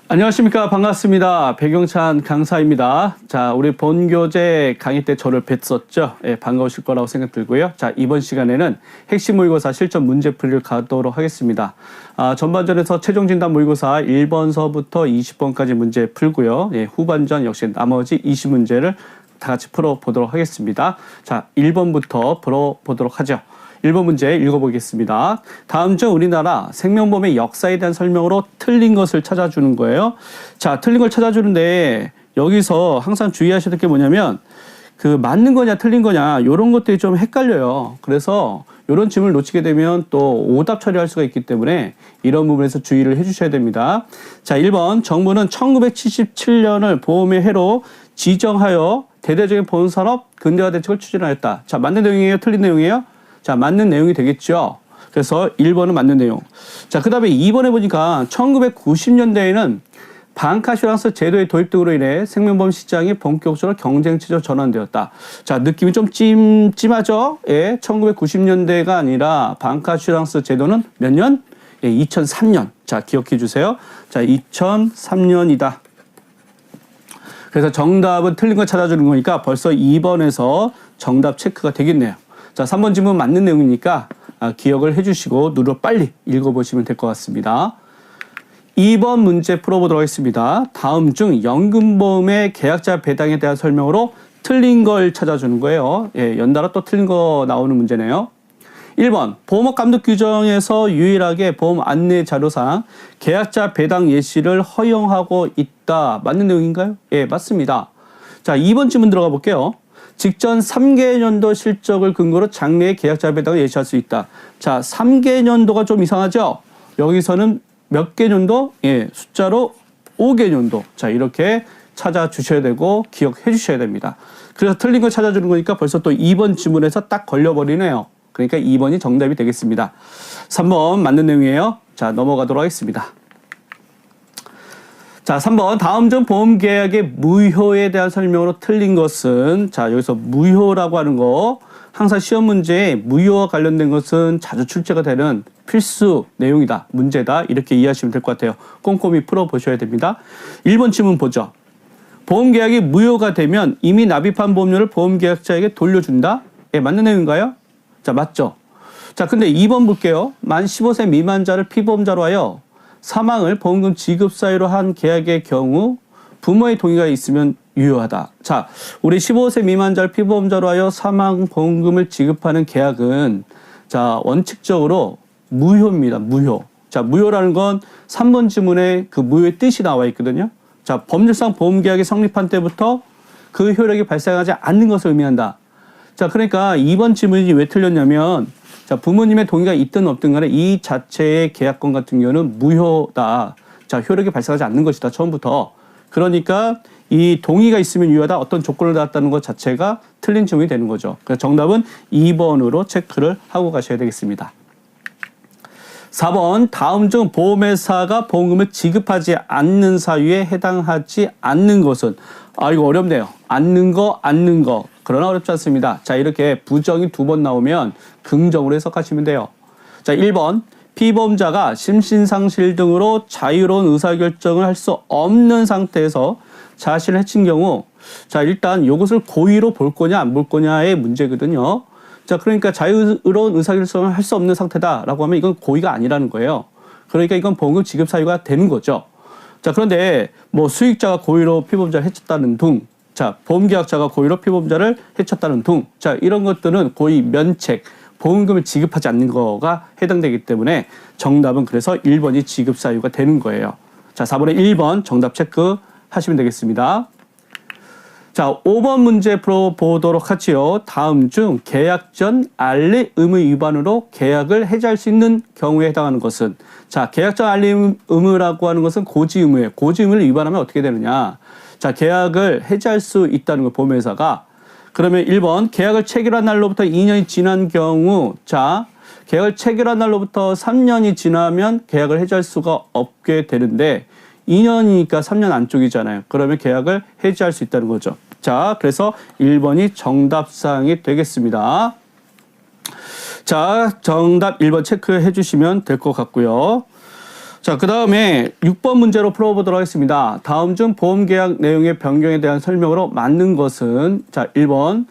안녕하십니까. 반갑습니다. 백용찬 강사입니다. 자, 우리 본교재 강의 때 저를 뵀었죠. 예, 반가우실 거라고 생각 들고요. 자, 이번 시간에는 핵심 모의고사 실전 문제풀이를 가도록 하겠습니다. 전반전에서 최종진단 모의고사 1번서부터 20번까지 문제 풀고요. 예, 후반전 역시 나머지 20문제를 다 같이 풀어보도록 하겠습니다. 자, 1번부터 풀어보도록 하죠. 1번 문제 읽어보겠습니다. 다음 중 우리나라 생명보험의 역사에 대한 설명으로 틀린 것을 찾아주는 거예요. 자, 틀린 걸 찾아주는데 여기서 항상 주의하셔야 될 게 뭐냐면 그 맞는 거냐 틀린 거냐 이런 것들이 좀 헷갈려요. 그래서 이런 질문을 놓치게 되면 또 오답 처리할 수가 있기 때문에 이런 부분에서 주의를 해주셔야 됩니다. 자, 1번 정부는 1977년을 보험의 해로 지정하여 대대적인 보험산업 근대화 대책을 추진하였다. 자, 맞는 내용이에요? 틀린 내용이에요? 자, 맞는 내용이 되겠죠. 그래서 1번은 맞는 내용. 자, 그 다음에 2번에 보니까 1990년대에는 방카슈랑스 제도의 도입 등으로 인해 생명보험 시장이 본격적으로 경쟁체제로 전환되었다. 자, 느낌이 좀 찜찜하죠? 예, 1990년대가 아니라 방카슈랑스 제도는 몇 년? 예, 2003년. 자, 기억해 주세요. 자, 2003년이다. 그래서 정답은 틀린 걸 찾아주는 거니까 벌써 2번에서 정답 체크가 되겠네요. 자, 3번 질문 맞는 내용이니까 기억을 해주시고 누르 빨리 읽어보시면 될 것 같습니다. 2번 문제 풀어보도록 하겠습니다. 다음 중 연금보험의 계약자 배당에 대한 설명으로 틀린 걸 찾아주는 거예요. 예, 연달아 또 틀린 거 나오는 문제네요. 1번 보험업 감독 규정에서 유일하게 보험 안내 자료상 계약자 배당 예시를 허용하고 있다. 맞는 내용인가요? 예, 맞습니다. 자, 2번 질문 들어가 볼게요. 직전 3개년도 실적을 근거로 장래의 계약자 배당을 예시할 수 있다. 자, 3개년도가 좀 이상하죠? 여기서는 몇 개년도? 예, 숫자로 5개년도. 자, 이렇게 찾아주셔야 되고 기억해 주셔야 됩니다. 그래서 틀린 걸 찾아주는 거니까 벌써 또 2번 지문에서 딱 걸려버리네요. 그러니까 2번이 정답이 되겠습니다. 3번 맞는 내용이에요. 자, 넘어가도록 하겠습니다. 자, 3번 다음 중 보험계약의 무효에 대한 설명으로 틀린 것은 자, 여기서 무효라고 하는 거 항상 시험 문제에 무효와 관련된 것은 자주 출제가 되는 필수 내용이다. 문제다. 이렇게 이해하시면 될 것 같아요. 꼼꼼히 풀어보셔야 됩니다. 1번 질문 보죠. 보험계약이 무효가 되면 이미 납입한 보험료를 보험계약자에게 돌려준다? 예, 맞는 내용인가요? 자, 맞죠? 자, 근데 2번 볼게요. 만 15세 미만자를 피보험자로 하여 사망을 보험금 지급 사유로 한 계약의 경우 부모의 동의가 있으면 유효하다. 자, 우리 15세 미만자를 피보험자로 하여 사망 보험금을 지급하는 계약은 자, 원칙적으로 무효입니다. 무효. 자, 무효라는 건 3번 지문에 그 무효의 뜻이 나와 있거든요. 자, 법률상 보험계약이 성립한 때부터 그 효력이 발생하지 않는 것을 의미한다. 자, 그러니까 2번 지문이 왜 틀렸냐면 자, 부모님의 동의가 있든 없든 간에 이 자체의 계약권 같은 경우는 무효다. 자, 효력이 발생하지 않는 것이다. 처음부터. 그러니까 이 동의가 있으면 유효하다. 어떤 조건을 달았다는 것 자체가 틀린 질문이 되는 거죠. 그래서 정답은 2번으로 체크를 하고 가셔야 되겠습니다. 4번 다음 중 보험회사가 보험금을 지급하지 않는 사유에 해당하지 않는 것은 이거 어렵네요. 않는 거. 그러나 어렵지 않습니다. 자, 이렇게 부정이 2번 나오면 긍정으로 해석하시면 돼요. 자, 1번 피보험자가 심신상실 등으로 자유로운 의사결정을 할 수 없는 상태에서 자신을 해친 경우 자, 일단 이것을 고의로 볼 거냐 안 볼 거냐의 문제거든요. 자, 그러니까 자유로운 의사결정을 할 수 없는 상태다라고 하면 이건 고의가 아니라는 거예요. 그러니까 이건 보험금 지급 사유가 되는 거죠. 자, 그런데 뭐 수익자가 고의로 피보험자를 해쳤다는 등 자, 보험계약자가 고의로 피보험자를 해쳤다는 등 자, 이런 것들은 고의 면책, 보험금을 지급하지 않는 거가 해당되기 때문에 정답은 그래서 1번이 지급 사유가 되는 거예요. 자, 4번에 1번 정답 체크하시면 되겠습니다. 자, 5번 문제 풀어보도록 하지요. 다음 중 계약 전 알리 의무 위반으로 계약을 해지할 수 있는 경우에 해당하는 것은 자, 계약 전 알리 의무라고 하는 것은 고지 의무예요. 고지 의무를 위반하면 어떻게 되느냐. 자, 계약을 해지할 수 있다는 거 보험회사가 그러면 1번 계약을 체결한 날로부터 2년이 지난 경우 자, 계약을 체결한 날로부터 3년이 지나면 계약을 해지할 수가 없게 되는데 2년이니까 3년 안쪽이잖아요. 그러면 계약을 해지할 수 있다는 거죠. 자, 그래서 1번이 정답사항이 되겠습니다. 자, 정답 1번 체크해 주시면 될 것 같고요. 자, 그 다음에 6번 문제로 풀어보도록 하겠습니다. 다음 중 보험계약 내용의 변경에 대한 설명으로 맞는 것은, 자, 1번.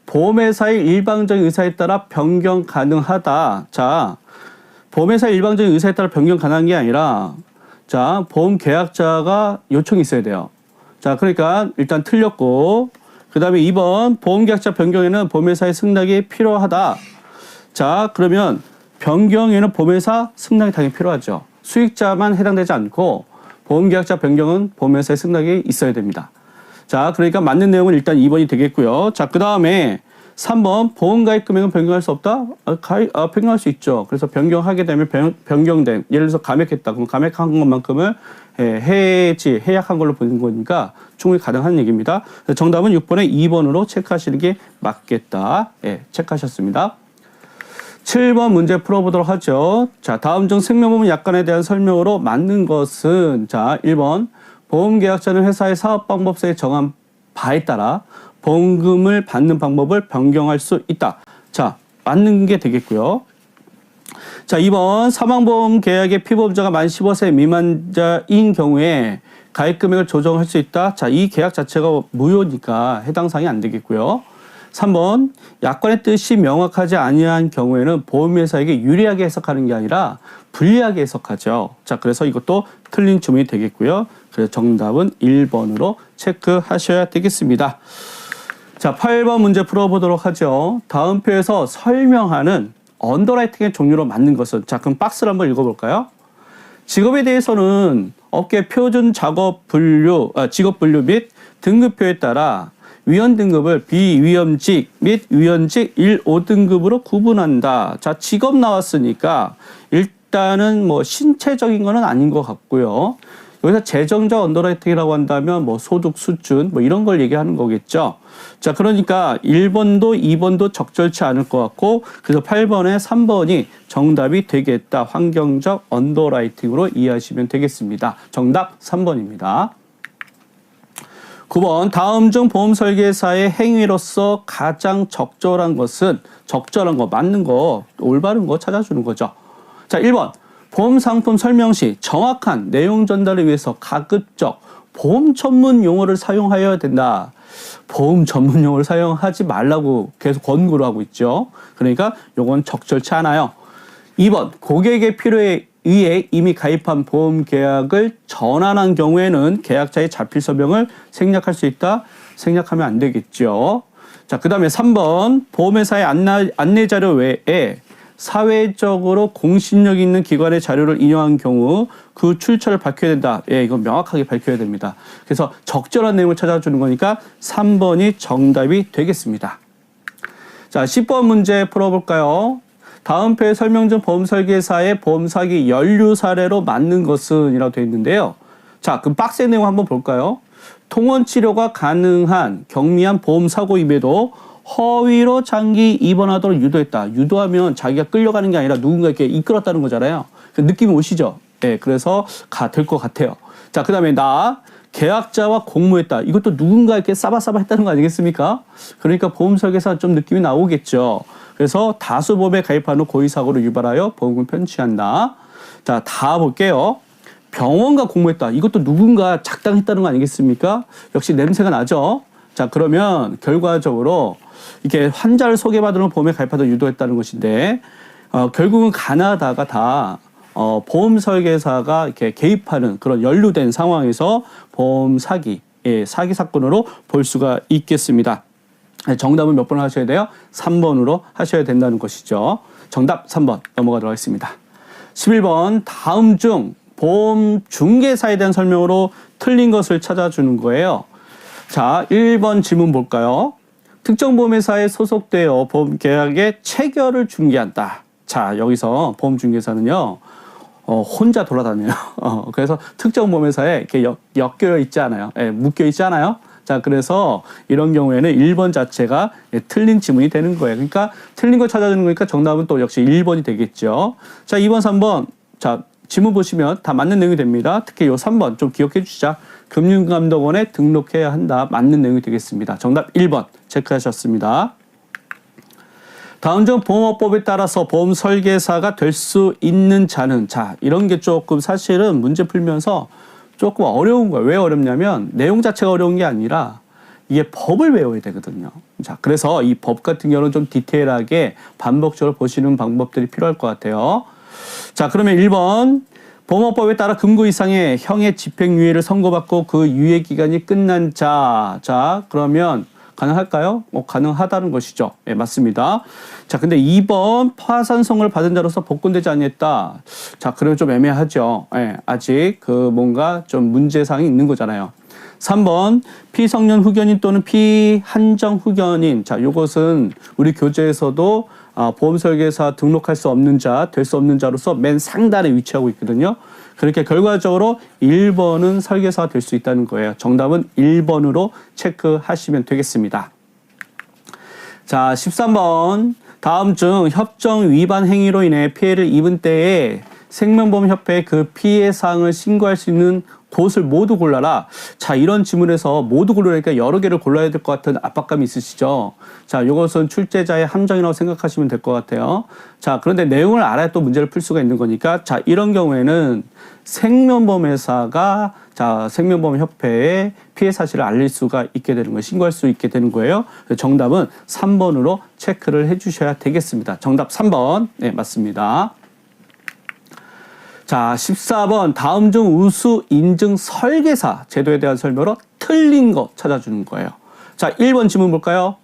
보험회사의 일방적인 의사에 따라 변경 가능하다. 자, 보험회사의 일방적인 의사에 따라 변경 가능한 게 아니라, 자, 보험계약자가 요청이 있어야 돼요. 자, 그러니까 일단 틀렸고, 그 다음에 2번. 보험계약자 변경에는 보험회사의 승낙이 필요하다. 자, 그러면 변경에는 보험회사 승낙이 당연히 필요하죠. 수익자만 해당되지 않고 보험계약자 변경은 보험회사의 승낙이 있어야 됩니다. 자, 그러니까 맞는 내용은 일단 2번이 되겠고요. 자, 그 다음에 3번 보험가입 금액은 변경할 수 없다? 변경할 수 있죠. 그래서 변경하게 되면 변경된, 예를 들어서 감액했다. 그럼 감액한 것만큼을 해약한 걸로 보는 거니까 충분히 가능한 얘기입니다. 정답은 6번에 2번으로 체크하시는 게 맞겠다. 체크하셨습니다. 7번 문제 풀어보도록 하죠. 자, 다음 중 생명보험 약관에 대한 설명으로 맞는 것은, 자, 1번. 보험계약자는 회사의 사업방법서에 정한 바에 따라 보험금을 받는 방법을 변경할 수 있다. 자, 맞는 게 되겠고요. 자, 2번. 사망보험 계약의 피보험자가 만 15세 미만자인 경우에 가입금액을 조정할 수 있다. 자, 이 계약 자체가 무효니까 해당 사항이 안 되겠고요. 3번. 약관의 뜻이 명확하지 아니한 경우에는 보험회사에게 유리하게 해석하는 게 아니라 불리하게 해석하죠. 자, 그래서 이것도 틀린 주문이 되겠고요. 그래서 정답은 1번으로 체크하셔야 되겠습니다. 자, 8번 문제 풀어보도록 하죠. 다음 표에서 설명하는 언더라이팅의 종류로 맞는 것은, 자, 그럼 박스를 한번 읽어볼까요? 직업에 대해서는 업계 표준 직업 분류 및 등급표에 따라 위원 등급을 비위험직 및 위원직 1, 5등급으로 구분한다. 자, 직업 나왔으니까 일단은 뭐 신체적인 거는 아닌 것 같고요. 여기서 재정적 언더라이팅이라고 한다면 뭐 소득 수준 뭐 이런 걸 얘기하는 거겠죠. 자, 그러니까 1번도 2번도 적절치 않을 것 같고, 그래서 8번에 3번이 정답이 되겠다. 환경적 언더라이팅으로 이해하시면 되겠습니다. 정답 3번입니다. 9번. 다음 중 보험 설계사의 행위로서 가장 적절한 것은, 적절한 거, 맞는 거, 올바른 거 찾아주는 거죠. 자, 1번. 보험 상품 설명 시 정확한 내용 전달을 위해서 가급적 보험 전문 용어를 사용하여야 된다. 보험 전문 용어를 사용하지 말라고 계속 권고를 하고 있죠. 그러니까 요건 적절치 않아요. 2번. 고객의 필요에 의해 이미 가입한 보험 계약을 전환한 경우에는 계약자의 자필 서명을 생략할 수 있다. 생략하면 안 되겠죠. 자, 그 다음에 3번. 보험회사의 안내 자료 외에 사회적으로 공신력 있는 기관의 자료를 인용한 경우 그 출처를 밝혀야 된다. 이건 명확하게 밝혀야 됩니다. 그래서 적절한 내용을 찾아주는 거니까 3번이 정답이 되겠습니다. 자, 10번 문제 풀어볼까요? 다음 표에 설명 중 보험 설계사의 보험 사기 연루 사례로 맞는 것은 이라고 되어 있는데요. 자, 그럼 박스의 내용 한번 볼까요? 통원 치료가 가능한 경미한 보험 사고임에도 허위로 장기 입원하도록 유도했다. 유도하면 자기가 끌려가는 게 아니라 누군가 이렇게 이끌었다는 거잖아요. 그 느낌이 오시죠? 네, 그래서 될 것 같아요. 자, 그 다음에 계약자와 공모했다. 이것도 누군가 이렇게 싸바싸바 했다는 거 아니겠습니까? 그러니까 보험 설계사 좀 느낌이 나오겠죠. 그래서 다수 보험에 가입한 후 고의사고로 유발하여 보험금을 편취한다. 자, 다 볼게요. 병원과 공모했다. 이것도 누군가 작당했다는 거 아니겠습니까? 역시 냄새가 나죠. 자, 그러면 결과적으로 이렇게 환자를 소개받으러 보험에 가입하도록 유도했다는 것인데, 결국은 가나다가 다 보험 설계사가 이렇게 개입하는 그런 연루된 상황에서 보험 사기, 사기 사건으로 볼 수가 있겠습니다. 정답은 몇 번 하셔야 돼요? 3번으로 하셔야 된다는 것이죠. 정답 3번 넘어가도록 하겠습니다. 11번. 다음 중 보험 중개사에 대한 설명으로 틀린 것을 찾아주는 거예요. 자, 1번 질문 볼까요? 특정 보험회사에 소속되어 보험 계약의 체결을 중개한다. 자, 여기서 보험 중개사는요, 혼자 돌아다녀요. 그래서 특정 보험회사에 이렇게 엮여 있지 않아요. 묶여 있지 않아요. 자, 그래서 이런 경우에는 1번 자체가 틀린 지문이 되는 거예요. 그러니까 틀린 걸 찾아주는 거니까 정답은 또 역시 1번이 되겠죠. 자, 2번, 3번. 자, 지문 보시면 다 맞는 내용이 됩니다. 특히 요 3번 좀 기억해 주시자. 금융감독원에 등록해야 한다. 맞는 내용이 되겠습니다. 정답 1번 체크하셨습니다. 다음 중 보험업법에 따라서 보험 설계사가 될 수 있는 자는, 자, 이런 게 조금 사실은 문제 풀면서 조금 어려운 거예요. 왜 어렵냐면 내용 자체가 어려운 게 아니라 이게 법을 외워야 되거든요. 자, 그래서 이 법 같은 경우는 좀 디테일하게 반복적으로 보시는 방법들이 필요할 것 같아요. 자, 그러면 1번. 보험업법에 따라 금고 이상의 형의 집행유예를 선고받고 그 유예 기간이 끝난 자. 자, 그러면 가능할까요? 가능하다는 것이죠. 예, 맞습니다. 자, 근데 2번 파산성을 받은 자로서 복권되지 아니했다. 자, 그러면 좀 애매하죠. 예, 아직 뭔가 좀 문제사항이 있는 거잖아요. 3번 피성년 후견인 또는 피한정 후견인. 자, 요것은 우리 교재에서도 보험 설계사 등록할 수 없는 자, 될 수 없는 자로서 맨 상단에 위치하고 있거든요. 그렇게 결과적으로 1번은 설계사가 될 수 있다는 거예요. 정답은 1번으로 체크하시면 되겠습니다. 자, 13번. 다음 중 협정 위반 행위로 인해 피해를 입은 때에 생명보험협회에 그 피해 사항을 신고할 수 있는 곳을 모두 골라라. 자, 이런 지문에서 모두 고르니까 여러 개를 골라야 될 것 같은 압박감이 있으시죠? 자, 이것은 출제자의 함정이라고 생각하시면 될 것 같아요. 자, 그런데 내용을 알아야 또 문제를 풀 수가 있는 거니까, 자, 이런 경우에는 생명보험회사가 생명보험협회에 피해 사실을 알릴 수가 있게 되는 거예요. 신고할 수 있게 되는 거예요. 정답은 3번으로 체크를 해주셔야 되겠습니다. 정답 3번. 네, 맞습니다. 자, 14번. 다음 중 우수 인증 설계사 제도에 대한 설명으로 틀린 거 찾아주는 거예요. 자, 1번 지문 볼까요?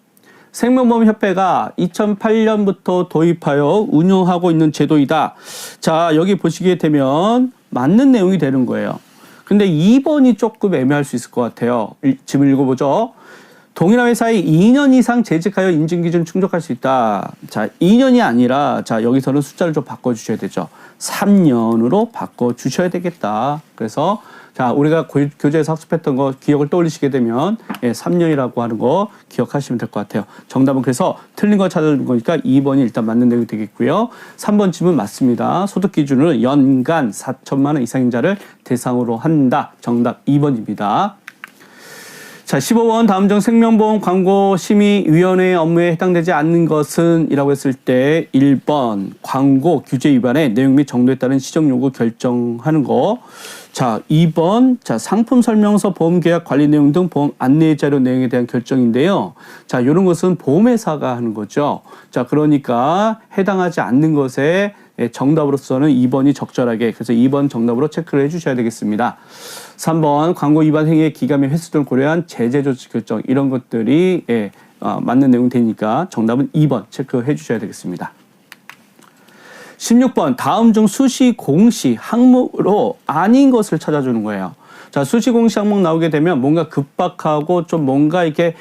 생명보험협회가 2008년부터 도입하여 운영하고 있는 제도이다. 자, 여기 보시게 되면 맞는 내용이 되는 거예요. 근데 2번이 조금 애매할 수 있을 것 같아요. 지문 읽어보죠. 동일한 회사에 2년 이상 재직하여 인증기준 충족할 수 있다. 자, 2년이 아니라, 자, 여기서는 숫자를 좀 바꿔주셔야 되죠. 3년으로 바꿔주셔야 되겠다. 그래서, 자, 우리가 교재에서 학습했던 거 기억을 떠올리시게 되면, 3년이라고 하는 거 기억하시면 될 것 같아요. 정답은 그래서 틀린 거 찾아주는 거니까 2번이 일단 맞는 내용이 되겠고요. 3번 질문 맞습니다. 소득 기준을 연간 4천만 원 이상인 자를 대상으로 한다. 정답 2번입니다. 자, 15번 다음 중 생명보험 광고심의위원회의 업무에 해당되지 않는 것은 이라고 했을 때 1번 광고 규제 위반의 내용 및 정도에 따른 시정 요구 결정하는 거. 자, 2번 자, 상품 설명서 보험 계약 관리 내용 등 보험 안내 자료 내용에 대한 결정인데요. 자, 이런 것은 보험회사가 하는 거죠. 자, 그러니까 해당하지 않는 것에 정답으로서는 2번이 적절하게, 그래서 2번 정답으로 체크를 해주셔야 되겠습니다. 3번 광고 위반 행위의 기가 및 횟수 등을 고려한 제재 조치 결정, 이런 것들이 맞는 내용이 되니까 정답은 2번 체크해 주셔야 되겠습니다. 16번 다음 중 수시 공시 항목으로 아닌 것을 찾아주는 거예요. 자, 수시 공시 항목 나오게 되면 뭔가 급박하고 좀 뭔가 이렇게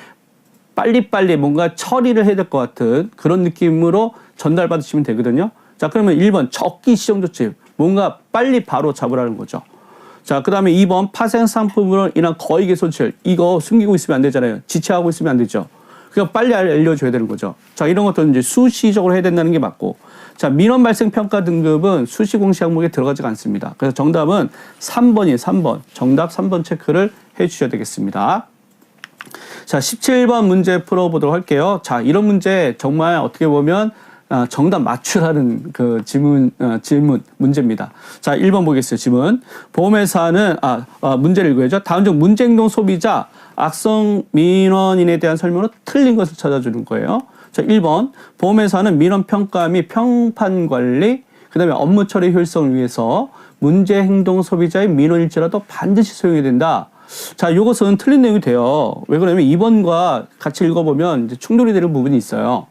빨리빨리 뭔가 처리를 해야 될 것 같은 그런 느낌으로 전달받으시면 되거든요. 자, 그러면 1번 적기 시정 조치, 뭔가 빨리 바로 잡으라는 거죠. 자, 그 다음에 2번 파생 상품으로 인한 거액의 손실, 이거 숨기고 있으면 안 되잖아요. 지체하고 있으면 안 되죠. 그러니까 빨리 알려줘야 되는 거죠. 자, 이런 것들은 이제 수시적으로 해야 된다는 게 맞고, 자, 민원 발생 평가 등급은 수시 공시 항목에 들어가지가 않습니다. 그래서 정답은 3번이에요. 3번. 정답 3번 체크를 해 주셔야 되겠습니다. 자, 17번 문제 풀어보도록 할게요. 자, 이런 문제 정말 어떻게 보면 정답 맞추라는 그 질문 문제입니다. 자, 1번 보겠어요. 질문. 보험회사는, 문제를 읽어야죠. 다음 중 문제행동 소비자, 악성 민원인에 대한 설명으로 틀린 것을 찾아주는 거예요. 자, 1번. 보험회사는 민원 평가 및 평판 관리, 그 다음에 업무 처리 효율성을 위해서 문제행동 소비자의 민원일지라도 반드시 소용이 된다. 자, 이것은 틀린 내용이 돼요. 왜 그러냐면 2번과 같이 읽어보면 이제 충돌이 되는 부분이 있어요.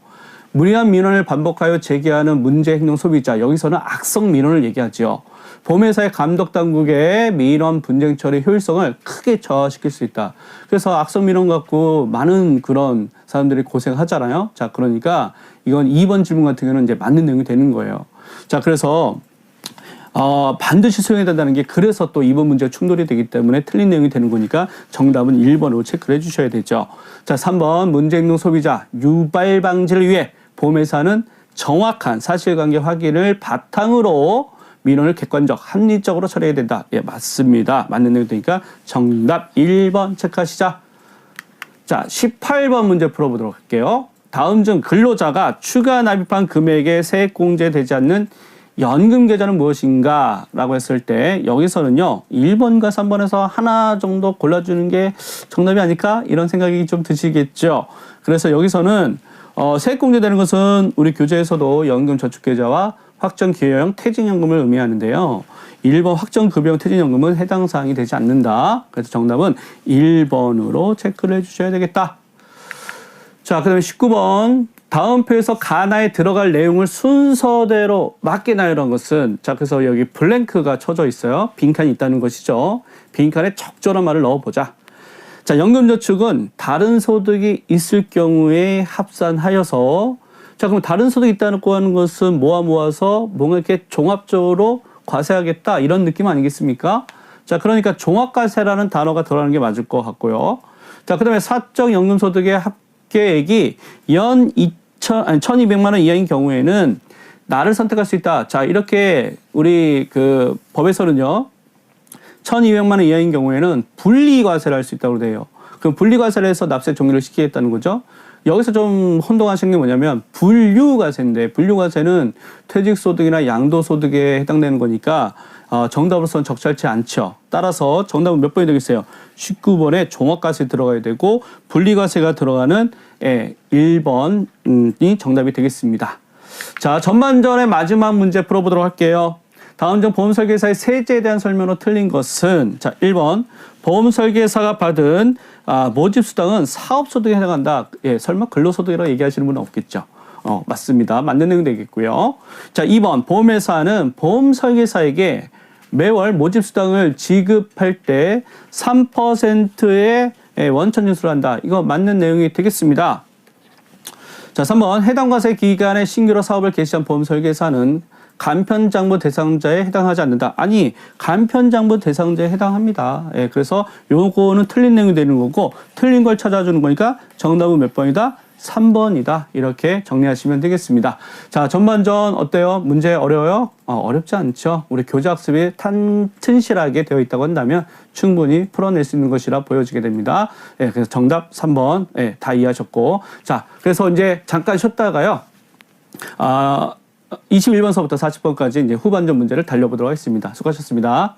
무리한 민원을 반복하여 제기하는 문제행동 소비자, 여기서는 악성 민원을 얘기하죠. 보험회사의 감독당국의 민원 분쟁 처리 효율성을 크게 저하시킬 수 있다. 그래서 악성 민원 갖고 많은 그런 사람들이 고생하잖아요. 자, 그러니까 이건 2번 질문 같은 경우는 이제 맞는 내용이 되는 거예요. 자, 그래서 반드시 소용이 된다는 게 그래서 또 2번 문제가 충돌이 되기 때문에 틀린 내용이 되는 거니까 정답은 1번으로 체크를 해주셔야 되죠. 자, 3번 문제행동 소비자 유발 방지를 위해 보험회사는 정확한 사실관계 확인을 바탕으로 민원을 객관적, 합리적으로 처리해야 된다. 예, 맞습니다. 맞는 내용이 되니까 정답 1번 체크하시자. 자, 18번 문제 풀어보도록 할게요. 다음 중 근로자가 추가 납입한 금액에 세액공제되지 않는 연금 계좌는 무엇인가? 라고 했을 때 여기서는요. 1번과 3번에서 하나 정도 골라주는 게 정답이 아닐까? 이런 생각이 좀 드시겠죠. 그래서 여기서는 세액공제되는 것은 우리 교재에서도 연금저축계좌와 확정기여형 퇴직연금을 의미하는데요. 1번 확정급여형 퇴직연금은 해당 사항이 되지 않는다. 그래서 정답은 1번으로 체크를 해주셔야 되겠다. 자, 그 다음에 19번. 다음 표에서 가나에 들어갈 내용을 순서대로 맞게 나열한 것은, 자, 그래서 여기 블랭크가 쳐져 있어요. 빈칸이 있다는 것이죠. 빈칸에 적절한 말을 넣어보자. 자, 연금저축은 다른 소득이 있을 경우에 합산하여서, 자, 그럼 다른 소득이 있다고 하는 것은 모아서 뭔가 이렇게 종합적으로 과세하겠다 이런 느낌 아니겠습니까? 자, 그러니까 종합과세라는 단어가 들어가는 게 맞을 것 같고요. 자, 그 다음에 사적 연금소득의 합계액이 연 1200만 원 이하인 경우에는 나를 선택할 수 있다. 자, 이렇게 우리 그 법에서는요. 1200만 원 이하인 경우에는 분리과세를 할 수 있다고 돼요. 그럼 분리과세를 해서 납세 종료를 시키겠다는 거죠. 여기서 좀 혼동하신 게 뭐냐면 분류과세인데, 분류과세는 퇴직소득이나 양도소득에 해당되는 거니까 정답으로서는 적절치 않죠. 따라서 정답은 몇 번이 되겠어요? 19번에 종합과세 들어가야 되고 분리과세가 들어가는 1번이 정답이 되겠습니다. 자, 전반전의 마지막 문제 풀어보도록 할게요. 다음 중 보험설계사의 세제에 대한 설명으로 틀린 것은, 자, 1번 보험설계사가 받은 모집수당은 사업소득에 해당한다. 예, 설마 근로소득이라고 얘기하시는 분은 없겠죠. 맞습니다. 맞는 내용 되겠고요. 자, 2번 보험회사는 보험설계사에게 매월 모집수당을 지급할 때 3%의 원천징수를 한다. 이거 맞는 내용이 되겠습니다. 자, 3번 해당 과세 기간에 신규로 사업을 개시한 보험설계사는 간편장부 대상자에 해당하지 않는다. 아니, 간편장부 대상자에 해당합니다. 예, 그래서 요거는 틀린 내용이 되는 거고 틀린 걸 찾아주는 거니까 정답은 몇 번이다? 3번이다. 이렇게 정리하시면 되겠습니다. 자, 전반전 어때요? 문제 어려워요? 어렵지 않죠. 우리 교재학습이 튼실하게 되어 있다고 한다면 충분히 풀어낼 수 있는 것이라 보여지게 됩니다. 예, 그래서 정답 3번 예, 다 이해하셨고, 자, 그래서 이제 잠깐 쉬었다가요. 21번서부터 40번까지 이제 후반전 문제를 달려보도록 하겠습니다. 수고하셨습니다.